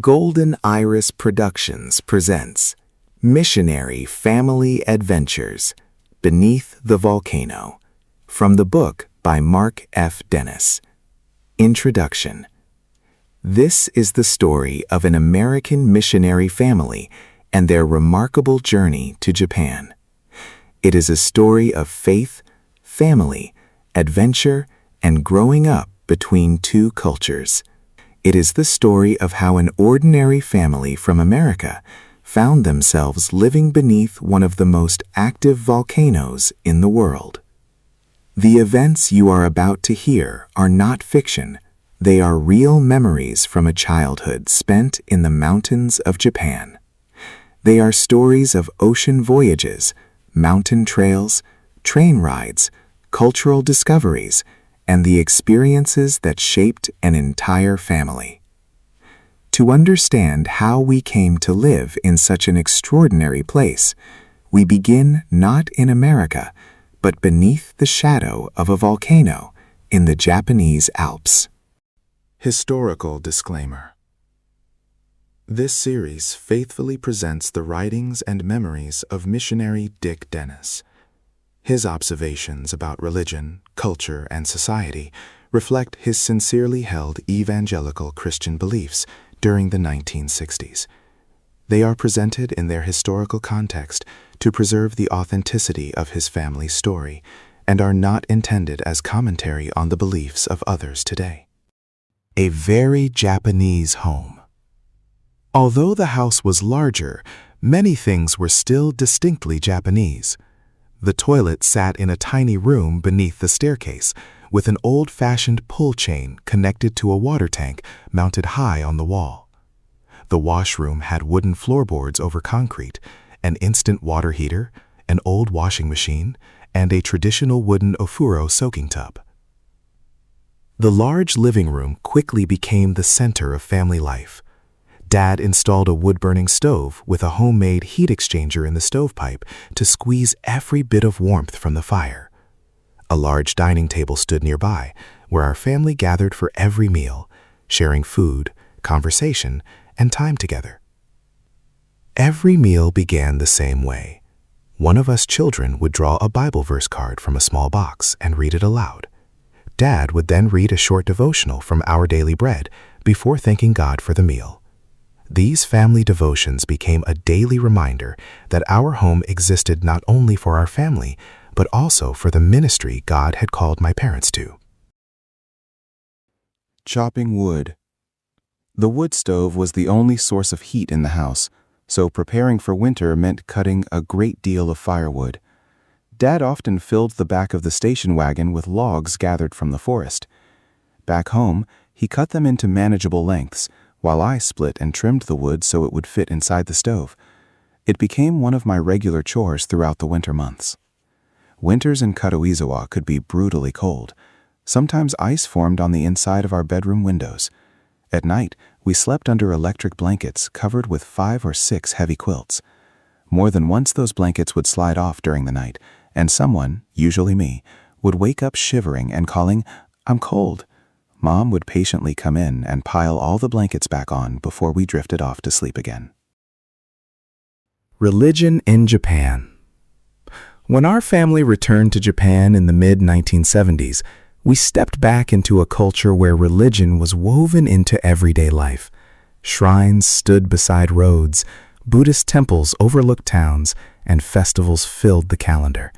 Golden Iris Productions presents Missionary Family Adventures, Beneath the Volcano, from the book by Mark F. Dennis. Introduction. This is the story of an American missionary family and their remarkable journey to Japan. It is a story of faith, family, adventure, and growing up between two cultures. It is the story of how an ordinary family from America found themselves living beneath one of the most active volcanoes in the world. The events you are about to hear are not fiction. They are real memories from a childhood spent in the mountains of Japan. They are stories of ocean voyages, mountain trails, train rides, cultural discoveries, and the experiences that shaped an entire family. To understand how we came to live in such an extraordinary place, we begin not in America, but beneath the shadow of a volcano in the Japanese Alps. Historical disclaimer. This series faithfully presents the writings and memories of missionary Dick Dennis. His observations about religion, culture, and society reflect his sincerely held evangelical Christian beliefs during the 1960s. They are presented in their historical context to preserve the authenticity of his family's story and are not intended as commentary on the beliefs of others today. A very Japanese home. Although the house was larger, many things were still distinctly Japanese. The toilet sat in a tiny room beneath the staircase, with an old-fashioned pull chain connected to a water tank mounted high on the wall. The washroom had wooden floorboards over concrete, an instant water heater, an old washing machine, and a traditional wooden ofuro soaking tub. The large living room quickly became the center of family life. Dad installed a wood-burning stove with a homemade heat exchanger in the stovepipe to squeeze every bit of warmth from the fire. A large dining table stood nearby, where our family gathered for every meal, sharing food, conversation, and time together. Every meal began the same way. One of us children would draw a Bible verse card from a small box and read it aloud. Dad would then read a short devotional from Our Daily Bread before thanking God for the meal. These family devotions became a daily reminder that our home existed not only for our family, but also for the ministry God had called my parents to. Chopping wood. The wood stove was the only source of heat in the house, so preparing for winter meant cutting a great deal of firewood. Dad often filled the back of the station wagon with logs gathered from the forest. Back home, he cut them into manageable lengths, while I split and trimmed the wood so it would fit inside the stove. It became one of my regular chores throughout the winter months. Winters in Katoizawa could be brutally cold. Sometimes ice formed on the inside of our bedroom windows. At night, we slept under electric blankets covered with 5 or 6 heavy quilts. More than once those blankets would slide off during the night, and someone, usually me, would wake up shivering and calling, "I'm cold." Mom would patiently come in and pile all the blankets back on before we drifted off to sleep again. Religion in Japan. When our family returned to Japan in the mid-1970s, we stepped back into a culture where religion was woven into everyday life. Shrines stood beside roads, Buddhist temples overlooked towns, and festivals filled the calendar.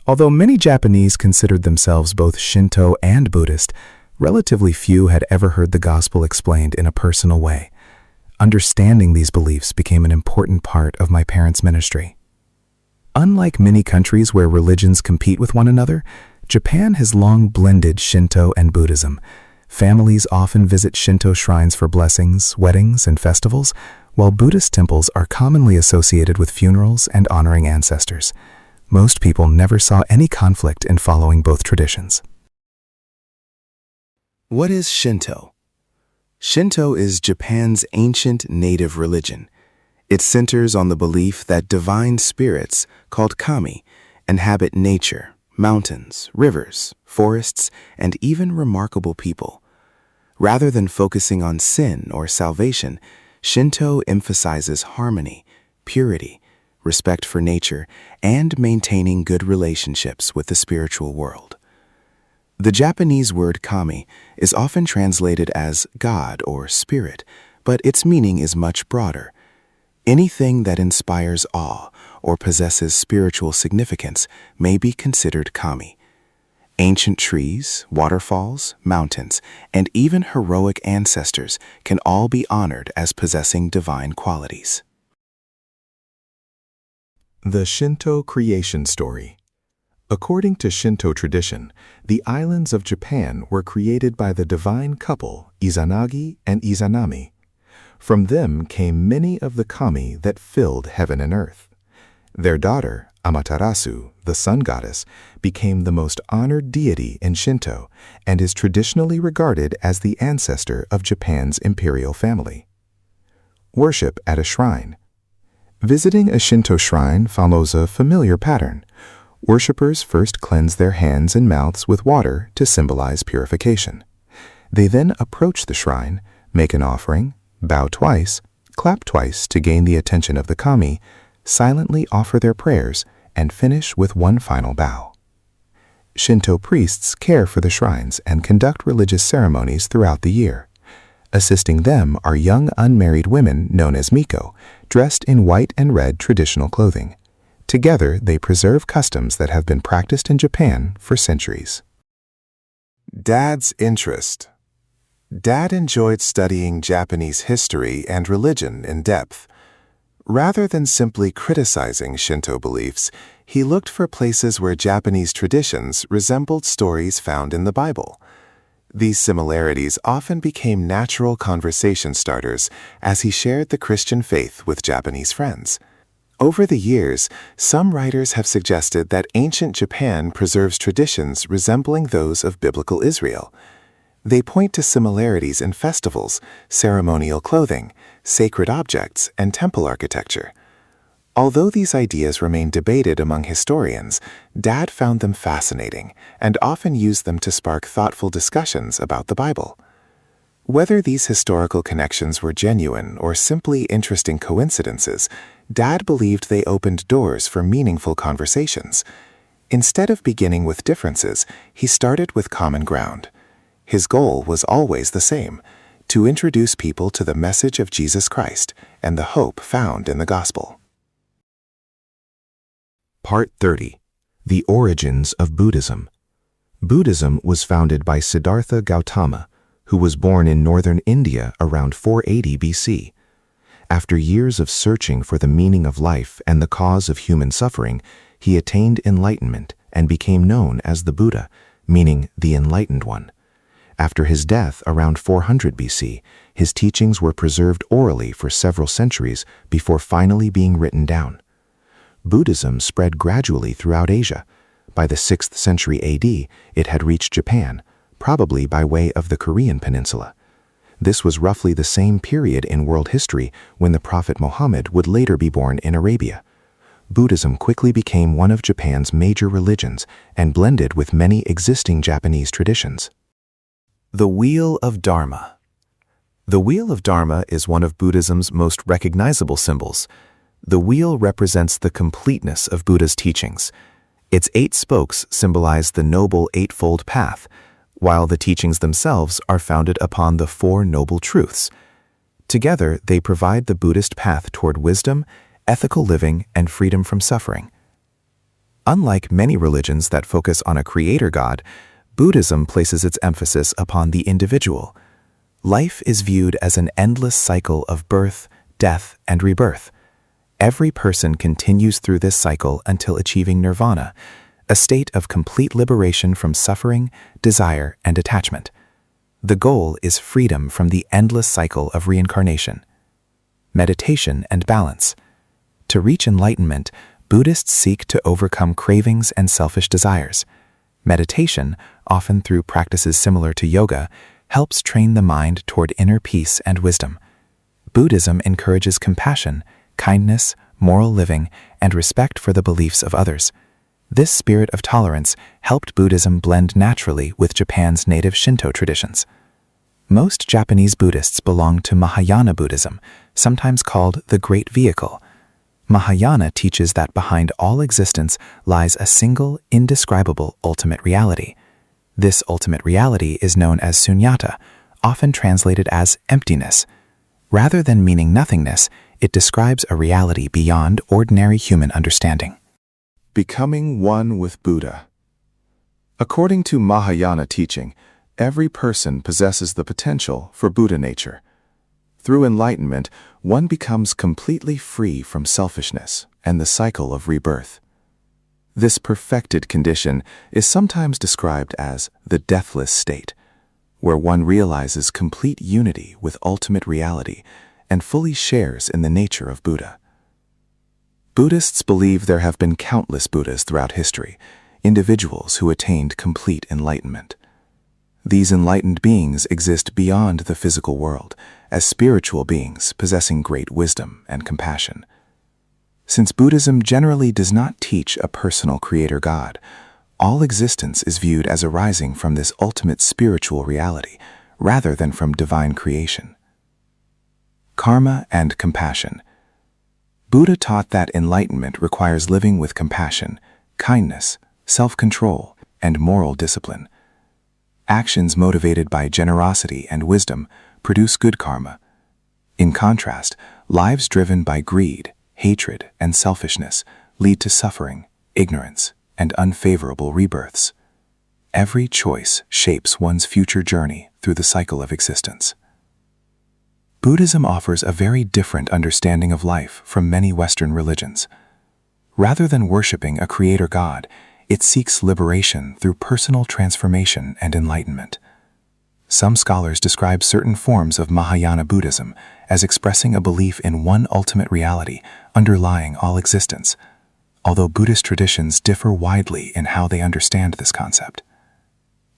Although many Japanese considered themselves both Shinto and Buddhist, relatively few had ever heard the gospel explained in a personal way. Understanding these beliefs became an important part of my parents' ministry. Unlike many countries where religions compete with one another, Japan has long blended Shinto and Buddhism. Families often visit Shinto shrines for blessings, weddings, and festivals, while Buddhist temples are commonly associated with funerals and honoring ancestors. Most people never saw any conflict in following both traditions. What is Shinto? Shinto is Japan's ancient native religion. It centers on the belief that divine spirits, called kami, inhabit nature, mountains, rivers, forests, and even remarkable people. Rather than focusing on sin or salvation, Shinto emphasizes harmony, purity, respect for nature, and maintaining good relationships with the spiritual world. The Japanese word kami is often translated as God or spirit, but its meaning is much broader. Anything that inspires awe or possesses spiritual significance may be considered kami. Ancient trees, waterfalls, mountains, and even heroic ancestors can all be honored as possessing divine qualities. The Shinto creation story. According to Shinto tradition, the islands of Japan were created by the divine couple Izanagi and Izanami. From them came many of the kami that filled heaven and earth. Their daughter, Amaterasu, the sun goddess, became the most honored deity in Shinto and is traditionally regarded as the ancestor of Japan's imperial family. Worship at a shrine. Visiting a Shinto shrine follows a familiar pattern. Worshippers first cleanse their hands and mouths with water to symbolize purification. They then approach the shrine, make an offering, bow twice, clap twice to gain the attention of the kami, silently offer their prayers, and finish with one final bow. Shinto priests care for the shrines and conduct religious ceremonies throughout the year. Assisting them are young unmarried women known as miko, dressed in white and red traditional clothing. Together, they preserve customs that have been practiced in Japan for centuries. Dad's interest. Dad enjoyed studying Japanese history and religion in depth. Rather than simply criticizing Shinto beliefs, he looked for places where Japanese traditions resembled stories found in the Bible. These similarities often became natural conversation starters as he shared the Christian faith with Japanese friends. Over the years, some writers have suggested that ancient Japan preserves traditions resembling those of biblical Israel. They point to similarities in festivals, ceremonial clothing, sacred objects, and temple architecture. Although these ideas remain debated among historians, Dad found them fascinating and often used them to spark thoughtful discussions about the Bible. Whether these historical connections were genuine or simply interesting coincidences, Dad believed they opened doors for meaningful conversations. Instead of beginning with differences, he started with common ground. His goal was always the same: to introduce people to the message of Jesus Christ and the hope found in the gospel. Part 30. The Origins of Buddhism. Buddhism was founded by Siddhartha Gautama, who was born in northern India around 480 BC. After years of searching for the meaning of life and the cause of human suffering, he attained enlightenment and became known as the Buddha, meaning the Enlightened One. After his death around 400 BC, his teachings were preserved orally for several centuries before finally being written down. Buddhism spread gradually throughout Asia. By the 6th century AD, it had reached Japan, probably by way of the Korean peninsula. This was roughly the same period in world history when the Prophet Muhammad would later be born in Arabia. Buddhism quickly became one of Japan's major religions and blended with many existing Japanese traditions. The Wheel of Dharma. The Wheel of Dharma is one of Buddhism's most recognizable symbols. The wheel represents the completeness of Buddha's teachings. Its 8 spokes symbolize the Noble Eightfold Path, while the teachings themselves are founded upon the 4 Noble Truths. Together, they provide the Buddhist path toward wisdom, ethical living, and freedom from suffering. Unlike many religions that focus on a creator god, Buddhism places its emphasis upon the individual. Life is viewed as an endless cycle of birth, death, and rebirth. Every person continues through this cycle until achieving nirvana, a state of complete liberation from suffering, desire, and attachment. The goal is freedom from the endless cycle of reincarnation. Meditation and balance. To reach enlightenment, Buddhists seek to overcome cravings and selfish desires. Meditation, often through practices similar to yoga, helps train the mind toward inner peace and wisdom. Buddhism encourages compassion, kindness, moral living, and respect for the beliefs of others. This spirit of tolerance helped Buddhism blend naturally with Japan's native Shinto traditions. Most Japanese Buddhists belong to Mahayana Buddhism, sometimes called the Great Vehicle. Mahayana teaches that behind all existence lies a single, indescribable ultimate reality. This ultimate reality is known as sunyata, often translated as emptiness. Rather than meaning nothingness, it describes a reality beyond ordinary human understanding. Becoming one with Buddha. According to Mahayana teaching, every person possesses the potential for Buddha nature. Through enlightenment, one becomes completely free from selfishness and the cycle of rebirth. This perfected condition is sometimes described as the deathless state, where one realizes complete unity with ultimate reality and fully shares in the nature of Buddha. Buddhists believe there have been countless Buddhas throughout history, individuals who attained complete enlightenment. These enlightened beings exist beyond the physical world, as spiritual beings possessing great wisdom and compassion. Since Buddhism generally does not teach a personal creator God, all existence is viewed as arising from this ultimate spiritual reality, rather than from divine creation. Karma and compassion. Buddha taught that enlightenment requires living with compassion, kindness, self-control, and moral discipline. Actions motivated by generosity and wisdom produce good karma. In contrast, lives driven by greed, hatred, and selfishness lead to suffering, ignorance, and unfavorable rebirths. Every choice shapes one's future journey through the cycle of existence. Buddhism offers a very different understanding of life from many Western religions. Rather than worshiping a creator God, it seeks liberation through personal transformation and enlightenment. Some scholars describe certain forms of Mahayana Buddhism as expressing a belief in one ultimate reality underlying all existence, although Buddhist traditions differ widely in how they understand this concept.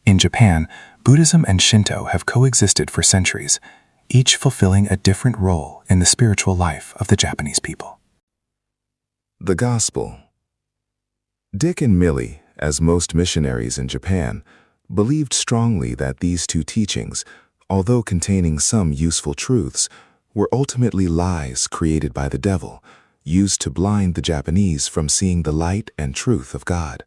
In Japan, Buddhism and Shinto have coexisted for centuries, each fulfilling a different role in the spiritual life of the Japanese people. The Gospel. Dick and Millie, as most missionaries in Japan, believed strongly that these two teachings, although containing some useful truths, were ultimately lies created by the devil, used to blind the Japanese from seeing the light and truth of God.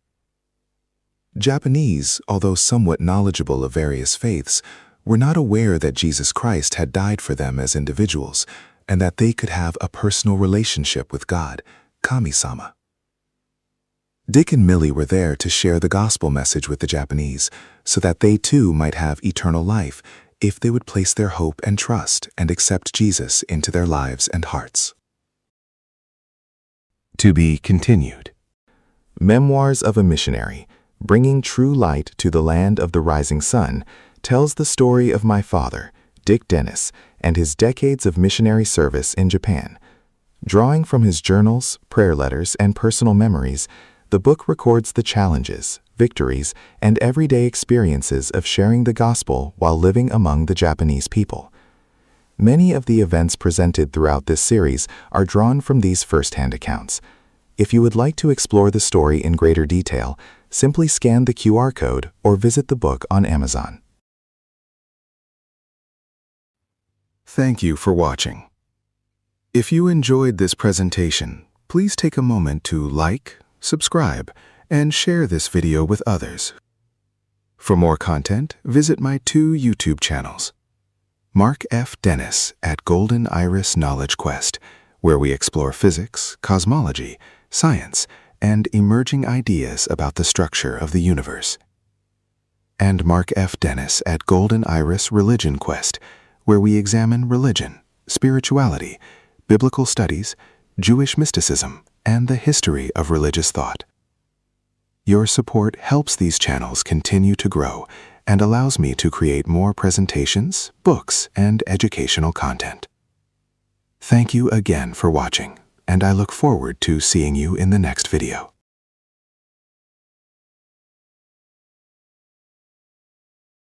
Japanese, although somewhat knowledgeable of various faiths, were not aware that Jesus Christ had died for them as individuals, and that they could have a personal relationship with God, Kami-sama. Dick and Millie were there to share the gospel message with the Japanese, so that they too might have eternal life if they would place their hope and trust and accept Jesus into their lives and hearts. To be continued. Memoirs of a Missionary, Bringing True Light to the Land of the Rising Sun, tells the story of my father, Dick Dennis, and his decades of missionary service in Japan. Drawing from his journals, prayer letters, and personal memories, the book records the challenges, victories, and everyday experiences of sharing the gospel while living among the Japanese people. Many of the events presented throughout this series are drawn from these first-hand accounts. If you would like to explore the story in greater detail, simply scan the QR code or visit the book on Amazon. Thank you for watching. If you enjoyed this presentation, please take a moment to like, subscribe, and share this video with others. For more content, visit my 2 YouTube channels. Mark F. Dennis at Golden Iris Knowledge Quest, where we explore physics, cosmology, science, and emerging ideas about the structure of the universe. And Mark F. Dennis at Golden Iris Religion Quest, where we examine religion, spirituality, biblical studies, Jewish mysticism, and the history of religious thought. Your support helps these channels continue to grow and allows me to create more presentations, books, and educational content. Thank you again for watching, and I look forward to seeing you in the next video.